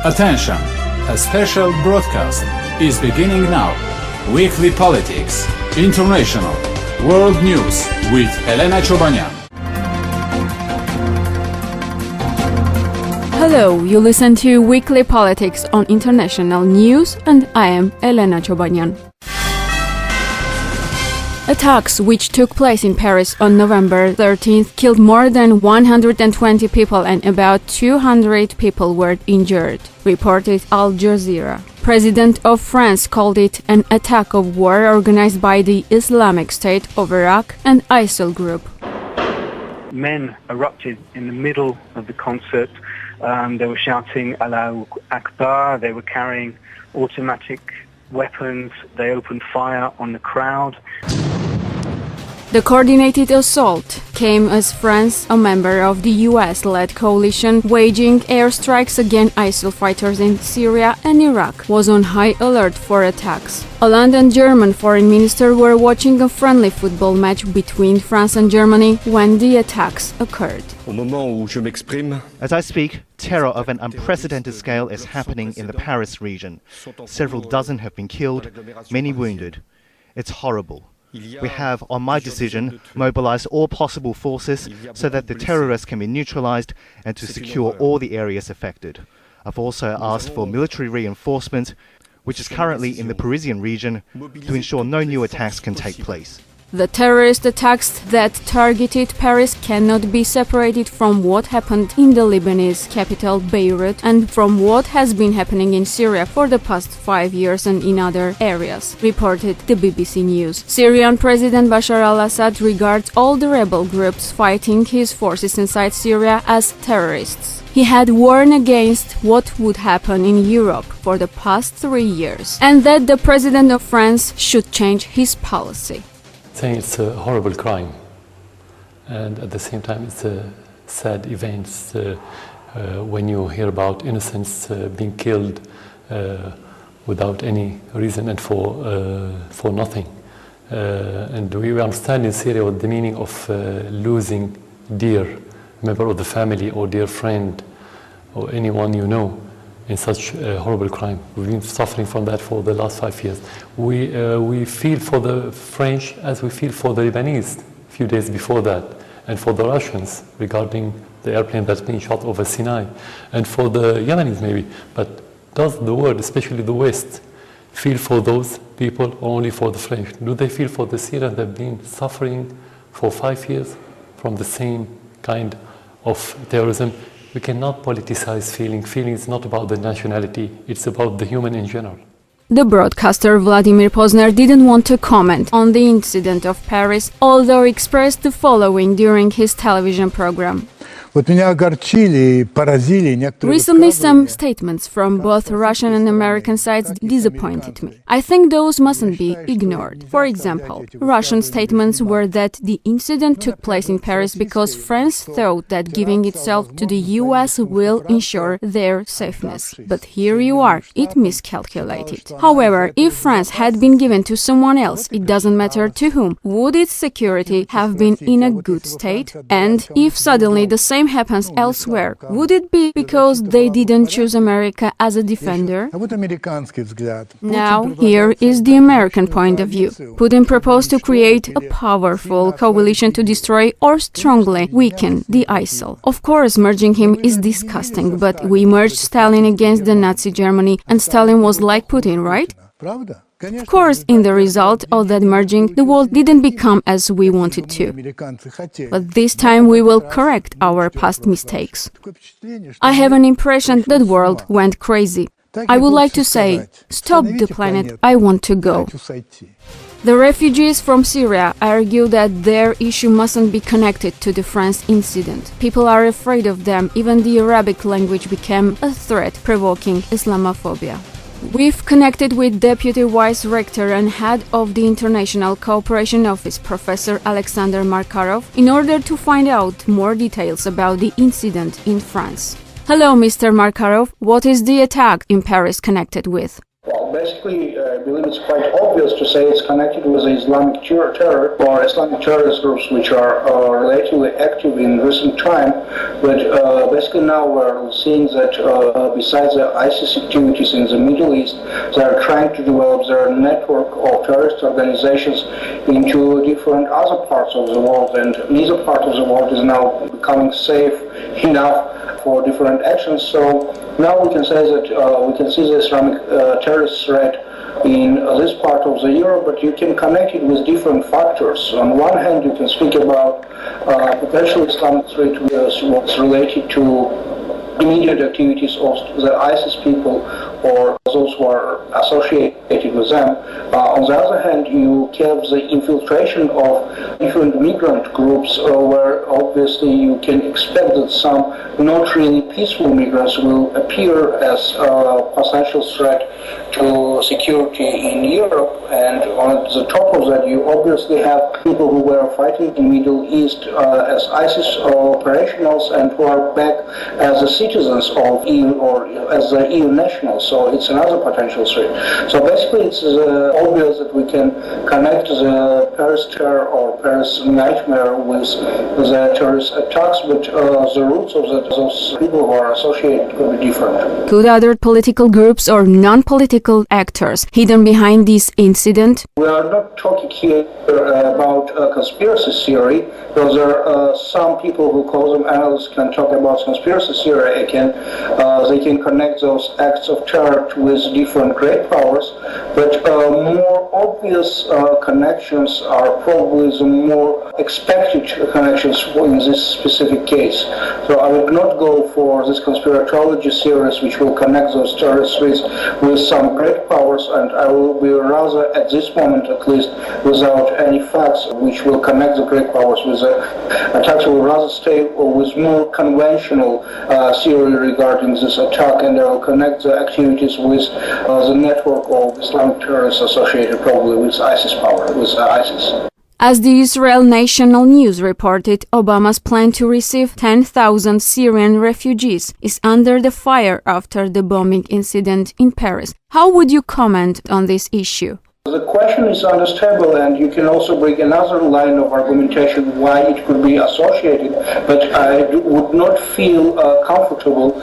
Attention! A special broadcast is beginning now. Weekly Politics, International, World News with Elena Chobanyan. Hello, you listen to Weekly Politics on International News and I am Elena Chobanyan. Attacks which took place in Paris on November 13th killed more than 120 people and about 200 people were injured, reported Al Jazeera. President of France called it an attack of war organized by the Islamic State of Iraq and ISIL group. Men erupted in the middle of the concert. They were shouting Allahu Akbar, they were carrying automatic weapons, they opened fire on the crowd. The coordinated assault came as France, a member of the US-led coalition waging airstrikes against ISIL fighters in Syria and Iraq, was on high alert for attacks. Holland and German foreign minister were watching a friendly football match between France and Germany when the attacks occurred. As I speak, terror of an unprecedented scale is happening in the Paris region. Several dozen have been killed, many wounded. It's horrible. We have, on my decision, mobilized all possible forces so that the terrorists can be neutralized and to secure all the areas affected. I've also asked for military reinforcement, which is currently in the Parisian region, to ensure no new attacks can take place. The terrorist attacks that targeted Paris cannot be separated from what happened in the Lebanese capital Beirut and from what has been happening in Syria for the past 5 years and in other areas, reported the BBC News. Syrian President Bashar al-Assad regards all the rebel groups fighting his forces inside Syria as terrorists. He had warned against what would happen in Europe for the past 3 years and that the President of France should change his policy. Saying it's a horrible crime, and at the same time it's a sad event when you hear about innocents being killed without any reason and for nothing. And we understand in Syria what the meaning of losing dear member of the family or dear friend or anyone you know in such a horrible crime. We've been suffering from that for the last 5 years. We feel for the French as we feel for the Lebanese a few days before that, and for the Russians regarding the airplane that's being shot over Sinai, and for the Yemenis maybe. But does the world, especially the West, feel for those people or only for the French? Do they feel for the Syrians that have been suffering for 5 years from the same kind of terrorism? We cannot politicize feeling. Feeling is not about the nationality, it's about the human in general. The broadcaster Vladimir Pozner didn't want to comment on the incident of Paris, although expressed the following during his television program. Recently, some statements from both Russian and American sides disappointed me. I think those mustn't be ignored. For example, Russian statements were that the incident took place in Paris because France thought that giving itself to the US will ensure their safeness. But here you are, it miscalculated. However, if France had been given to someone else, it doesn't matter to whom, would its security have been in a good state? And if suddenly the same happens elsewhere, would it be because they didn't choose America as a defender? Now, here is the American point of view. Putin proposed to create a powerful coalition to destroy or strongly weaken the ISIL. Of course, merging him is disgusting, but we merged Stalin against the Nazi Germany, and Stalin was like Putin, right? Of course, in the result of that merging, the world didn't become as we wanted to. But this time we will correct our past mistakes. I have an impression that the world went crazy. I would like to say, stop the planet, I want to go. The refugees from Syria argue that their issue mustn't be connected to the France incident. People are afraid of them, even the Arabic language became a threat, provoking Islamophobia. We've connected with Deputy Vice Rector and Head of the International Cooperation Office, Professor Alexandr Markarov, in order to find out more details about the incident in France. Hello, Mr. Markarov. What is the attack in Paris connected with? Well, basically, I believe it's quite obvious to say it's connected with the Islamic terror or Islamic terrorist groups which are relatively active in recent time. But basically now we're seeing that besides the ISIS activities in the Middle East, they are trying to develop their network of terrorist organizations into different other parts of the world, and neither part of the world is now becoming safe enough for different actions. So now we can say that we can see the Islamic terrorist threat in this part of the Europe, but you can connect it with different factors. On one hand, you can speak about potential Islamic threat what's related to immediate activities of the ISIS people or those who are associated with them. On the other hand, you have the infiltration of different migrant groups where obviously you can expect that some not really peaceful migrants will appear as a potential threat to security in Europe. And on the top of that, you obviously have people who were fighting in the Middle East as ISIS operationals and who are back as the citizens of EU or as the EU nationals. So it's another potential threat. So basically it's obvious that we can connect the Paris terror or Paris nightmare with the terrorist attacks, but the roots of those people who are associated could be different. Could other political groups or non-political actors hidden behind this incident? We are not talking here about a conspiracy theory, because there are some people who call them analysts can talk about conspiracy theory. They can connect those acts of terror with different great powers, but more obvious connections are probably the more expected connections in this specific case. So I would not go for this conspiratology theories which will connect those terrorist threats with some great powers, and I will be rather, at this moment at least, without any facts which will connect the great powers with the attacks. I will rather stay with more conventional theory regarding this attack, and I will connect the activities with the network of Islamic terrorists associated probably with ISIS power, with ISIS. As the Israel National News reported, Obama's plan to receive 10,000 Syrian refugees is under the fire after the bombing incident in Paris. How would you comment on this issue? The question is understandable, and you can also bring another line of argumentation why it could be associated, but I would not feel comfortable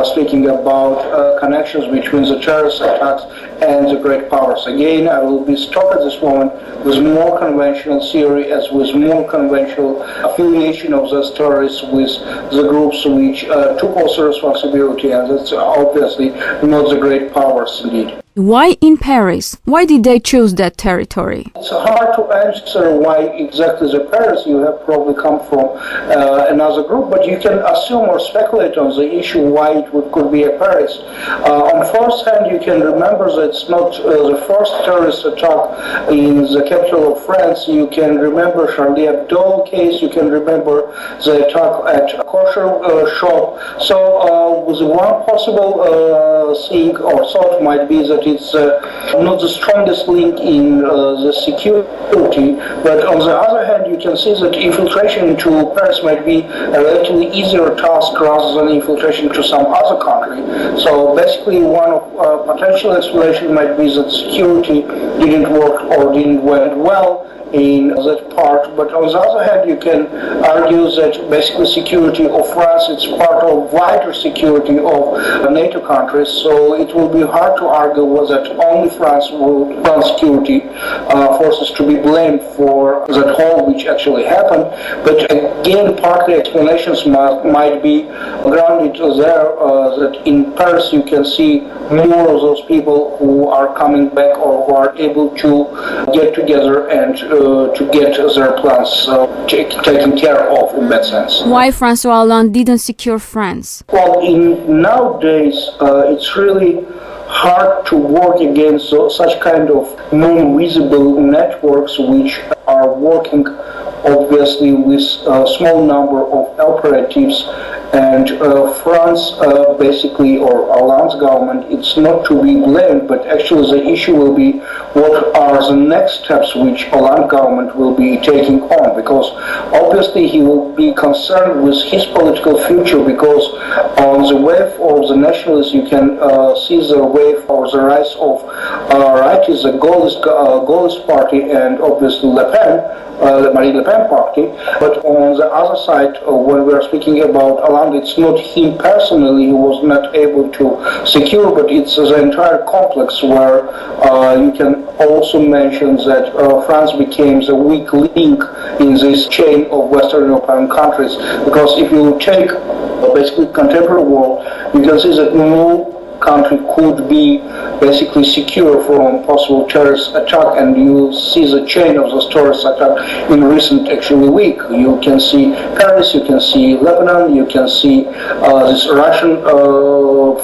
speaking about connections between the terrorist attacks and the great powers. Again, I will be stuck at this moment with more conventional theory as with more conventional affiliation of those terrorists with the groups which took also responsibility, and that's obviously not the great powers indeed. Why in Paris? Why did they choose that territory? It's hard to answer why exactly the Paris. You have probably come from another group, but you can assume or speculate on the issue why it could be a Paris. On first hand, you can remember that it's not the first terrorist attack in the capital of France. You can remember Charlie Hebdo case. You can remember the attack at a kosher shop. So the one possible thing or thought might be that it's not the strongest link in the security, but on the other hand, you can see that infiltration into Paris might be a relatively easier task rather than infiltration to some other country. So basically, one of potential explanation might be that security didn't work or didn't went well in that part, but on the other hand, you can argue that basically security of France is part of wider security of NATO countries, so it will be hard to argue that only France security forces to be blamed for that whole which actually happened. But again, partly explanations might be grounded there that in Paris you can see more of those people who are coming back or who are able to get together and to get their plans taken care of in that sense. Why François Hollande didn't secure France? Well, nowadays it's really hard to work against such kind of non-visible networks which are working obviously with a small number of operatives And France, basically, or Hollande's government, it's not to be blamed, but actually the issue will be what are the next steps which Hollande government will be taking on, because obviously he will be concerned with his political future, because on the wave of the nationalists you can see the wave or the rise of rightists, the Gaullist party, and obviously Le Pen, Marine Le Pen party. But on the other side, when we are speaking about Hollande, it's not him personally who was not able to secure, but it's the entire complex where you can also mention that France became the weak link in this chain of Western European countries. Because if you take basically contemporary world, you can see that no country could be basically secure from possible terrorist attack, and you see the chain of those terrorist attack in recent actually week. You can see Paris, you can see Lebanon, you can see this Russian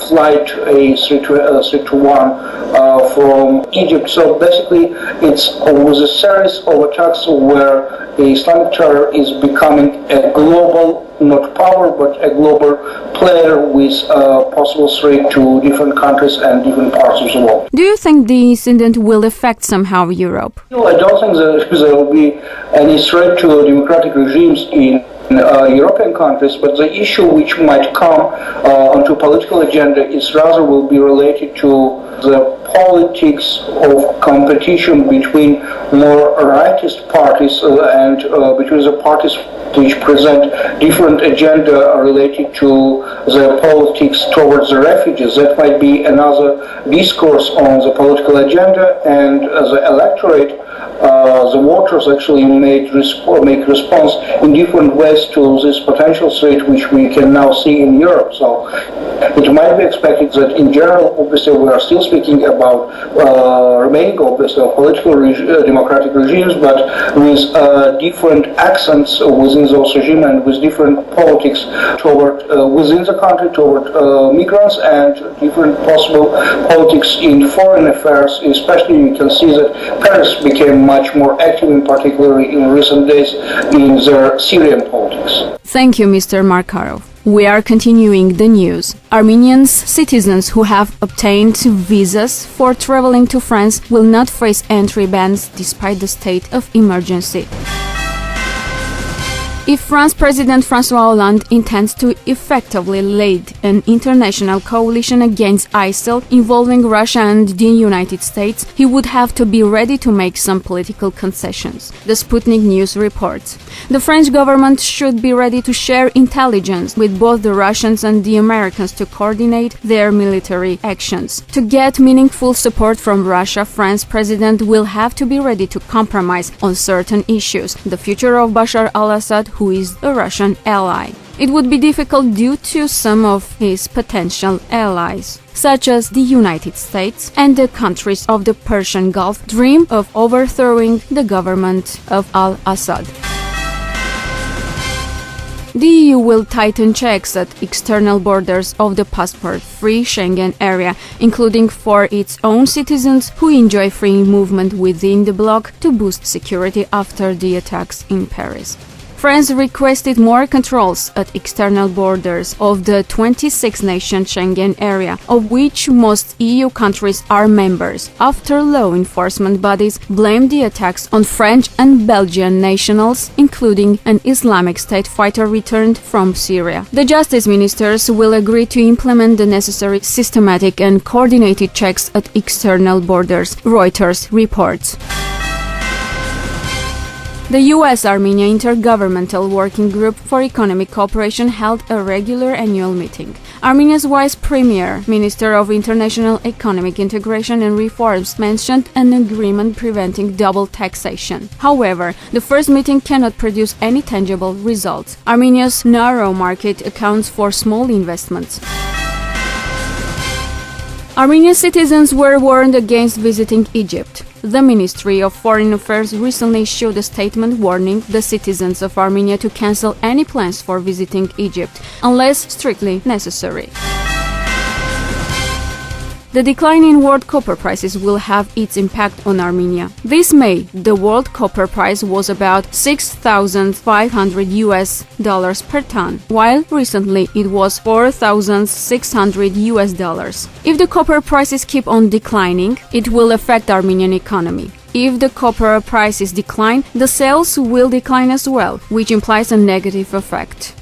flight A321 from Egypt. So basically it's with a series of attacks where the Islamic terror is becoming a global, not power, but a global player with possible threat to different countries and different parts of the world. Do you think the incident will affect somehow Europe? No, I don't think there will be any threat to democratic regimes in European countries, but the issue which might come onto political agenda is rather will be related to the politics of competition between more rightist parties and between the parties which present different agenda related to the politics towards the refugees. That might be another discourse on the political agenda, and the electorate, the voters actually make response in different ways to this potential threat which we can now see in Europe. So it might be expected that in general, obviously we are still speaking about remaining obviously of political democratic regimes, but with different accents within those regimes and with different politics toward within the country toward migrants, and different possible politics in foreign affairs. Especially you can see that Paris became much more active, in particular in recent days, in their Syrian politics. Thank you, Mr. Markarov. We are continuing the news. Armenian citizens who have obtained visas for traveling to France will not face entry bans despite the state of emergency. If France President François Hollande intends to effectively lead an international coalition against ISIL involving Russia and the United States, he would have to be ready to make some political concessions. The Sputnik News reports. The French government should be ready to share intelligence with both the Russians and the Americans to coordinate their military actions. To get meaningful support from Russia, France President will have to be ready to compromise on certain issues. The future of Bashar al-Assad, who is a Russian ally. It would be difficult due to some of his potential allies, such as the United States and the countries of the Persian Gulf, dream of overthrowing the government of al-Assad. The EU will tighten checks at external borders of the passport-free Schengen area, including for its own citizens who enjoy free movement within the bloc, to boost security after the attacks in Paris. France requested more controls at external borders of the 26-nation Schengen area, of which most EU countries are members, after law enforcement bodies blamed the attacks on French and Belgian nationals, including an Islamic State fighter returned from Syria. The justice ministers will agree to implement the necessary systematic and coordinated checks at external borders, Reuters reports. The U.S.-Armenia Intergovernmental Working Group for Economic Cooperation held a regular annual meeting. Armenia's Vice Premier, Minister of International Economic Integration and Reforms, mentioned an agreement preventing double taxation. However, the first meeting cannot produce any tangible results. Armenia's narrow market accounts for small investments. Armenian citizens were warned against visiting Egypt. The Ministry of Foreign Affairs recently issued a statement warning the citizens of Armenia to cancel any plans for visiting Egypt, unless strictly necessary. The decline in world copper prices will have its impact on Armenia. This May, the world copper price was about $6,500 per ton, while recently it was $4,600. If the copper prices keep on declining, it will affect Armenian economy. If the copper prices decline, the sales will decline as well, which implies a negative effect.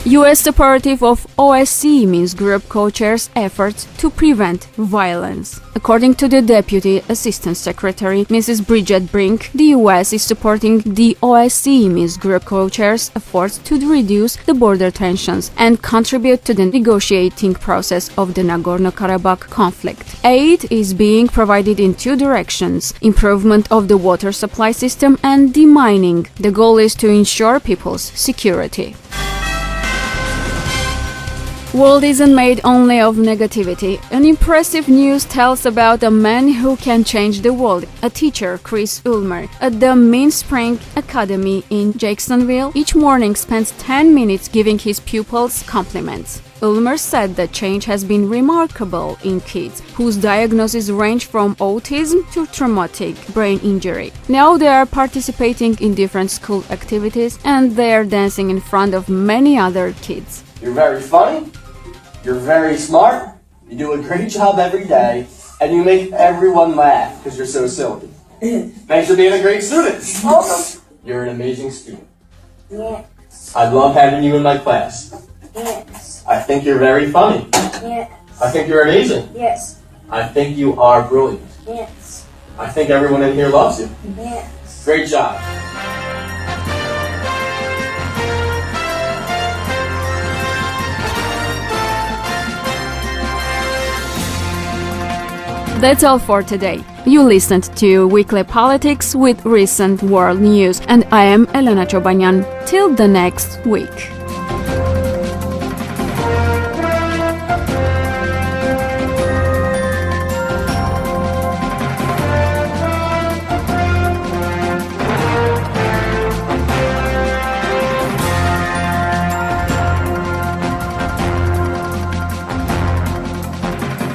U.S. support of OSCE Minsk Group co-chairs efforts to prevent violence. According to the Deputy Assistant Secretary, Mrs. Bridget Brink, the U.S. is supporting the OSCE Minsk Group co-chairs' efforts to reduce the border tensions and contribute to the negotiating process of the Nagorno-Karabakh conflict. Aid is being provided in two directions: improvement of the water supply system and demining. The goal is to ensure people's security. World isn't made only of negativity. An impressive news tells about a man who can change the world, a teacher, Chris Ulmer, at the Mean Spring Academy in Jacksonville. Each morning spends 10 minutes giving his pupils compliments. Ulmer said that change has been remarkable in kids, whose diagnoses range from autism to traumatic brain injury. Now they are participating in different school activities and they are dancing in front of many other kids. You're very funny, you're very smart, you do a great job every day, and you make everyone laugh because you're so silly. Thanks for being a great student. Awesome. You're an amazing student. Yes. I love having you in my class. Yes. I think you're very funny. Yes. I think you're amazing. Yes. I think you are brilliant. Yes. I think everyone in here loves you. Yes. Great job. That's all for today. You listened to Weekly Politics with recent world news, and I am Elena Chobanyan. Till the next week.